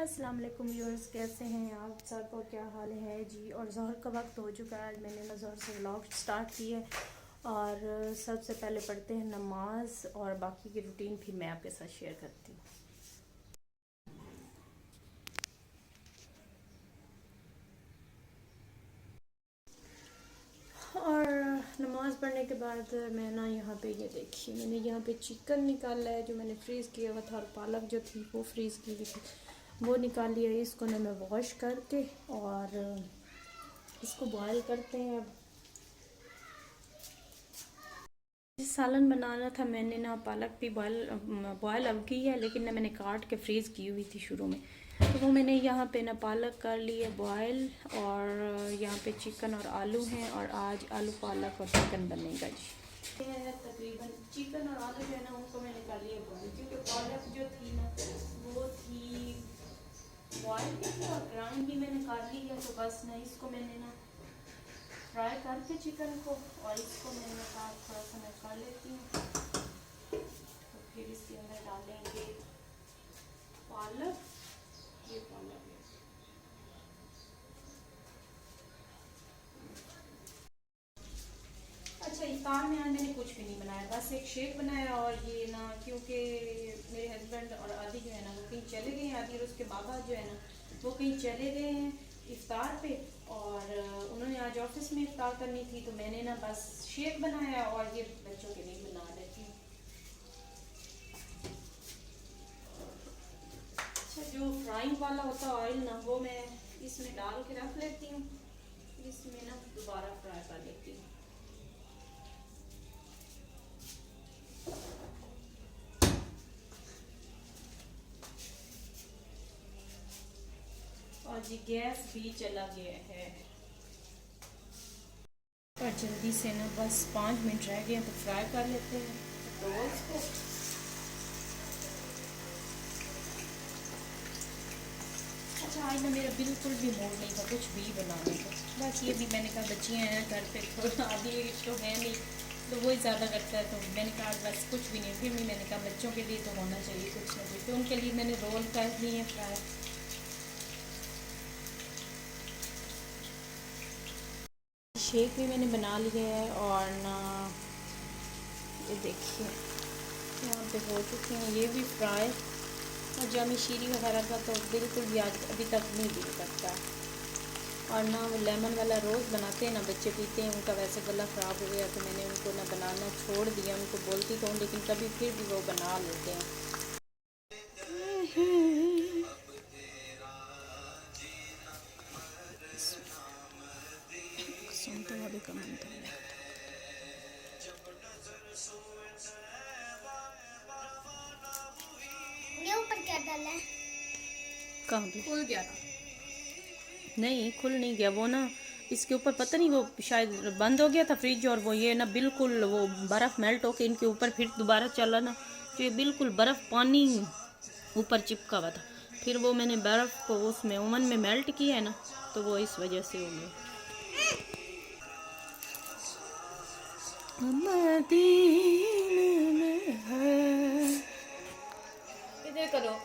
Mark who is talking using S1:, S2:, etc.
S1: अस्सलाम वालेकुम व्यूअर्स, कैसे हैं आप सब और क्या हाल है जी। और ज़ोहर का वक्त हो चुका है। आज मैंने ज़ोहर से व्लॉग स्टार्ट की है और सबसे पहले पढ़ते हैं नमाज और बाकी की रूटीन फिर मैं आपके साथ शेयर करती हूँ। और नमाज़ पढ़ने के बाद मैं ना यहाँ पे ये देखिए, मैंने यहाँ पे चिकन निकाला है जो मैंने फ्रीज़ किया हुआ था, और पालक जो थी वो फ्रीज़ की हुई थी वो निकाल लिया है। इसको ना मैं वॉश करके और इसको बॉयल करते हैं। सालन बनाना था, मैंने ना पालक भी बॉयल अब की है, लेकिन ना मैंने काट के फ्रीज़ की हुई थी शुरू में, तो वो मैंने यहाँ पे ना पालक कर ली है बॉयल। और यहाँ पे चिकन और आलू हैं और आज आलू पालक और चिकन बनेगा जी। ये है तकरीबन चिकन और आलू जो है ना उनको मैंने कर लिया बॉयल, क्योंकि पालक जो थी ना वो थी बॉयल भी थी और ग्राइंड भी मैंने कर ली है। तो बस ना इसको मैंने ना फ्राई करके चिकन को, और इसको मैंने कहा थोड़ा सा मैं कर लेती हूँ। तो फिर इसके अंदर डालेंगे पालक, ये पालक है। अच्छा, इफ्तार में आज मैंने कुछ भी नहीं बनाया, बस एक शेक बनाया। और ये ना क्योंकि मेरे हस्बैंड और आदि जो है ना वो कहीं चले गए हैं, आदि और उसके बाबा जो है ना वो कहीं चले गए हैं इफ्तार पे, और उन्होंने आज ऑफिस में इफ्तार करनी थी, तो मैंने ना बस शेक बनाया और ये बच्चों के लिए बना देती हूँ। अच्छा, जो फ्राइंग वाला होता है ऑयल ना वो मैं इसमें डाल के रख लेती हूँ, इसमें ना दोबारा फ्राई कर लेती हूँ। और जी गैस भी चला गया है, और जल्दी से ना बस 5 मिनट रह गए तो फ्राई कर लेते हैं रोल्स को। अच्छा, आज ना मेरा बिल्कुल भी मूड नहीं था कुछ भी बनाने का, बस ये भी मैंने कहा बच्चियाँ हैं घर पे, थोड़ा आदि तो है नहीं तो वही ज़्यादा करता है, तो मैंने कहा बस कुछ भी नहीं। फिर भी मैंने कहा बच्चों के लिए तो होना चाहिए कुछ ना कुछ, तो उनके लिए मैंने रोल कर लिए फ्राई। शेक भी मैंने बना लिया है, और ना ये देखिए यहाँ पे हो चुके हैं ये भी फ्राई। और जामी शीरी वगैरह का तो बिल्कुल भी आज अभी तक नहीं दिल करता। और ना वो लेमन वाला रोज़ बनाते हैं ना बच्चे पीते हैं, उनका वैसे गला ख़राब हो गया तो मैंने उनको ना बनाना छोड़ दिया। उनको बोलती तो हूँ लेकिन कभी फिर भी वो बना लेते हैं। सुनते हुआ भी कम
S2: ऊपर क्या डाला है?
S1: कहाँ भी
S2: खुल गया था।
S1: नहीं, खुल नहीं गया वो ना, इसके ऊपर पता नहीं वो शायद बंद हो गया था फ्रिज, और वो ये ना बिल्कुल वो बर्फ़ मेल्ट होके इनके ऊपर फिर दोबारा चला ना, तो ये बिल्कुल बर्फ़ पानी ऊपर चिपका हुआ था। फिर वो मैंने बर्फ़ को उसमें ओवन में मेल्ट किया है ना, तो वो इस वजह से हो गया। मदीने में है, इधर करो।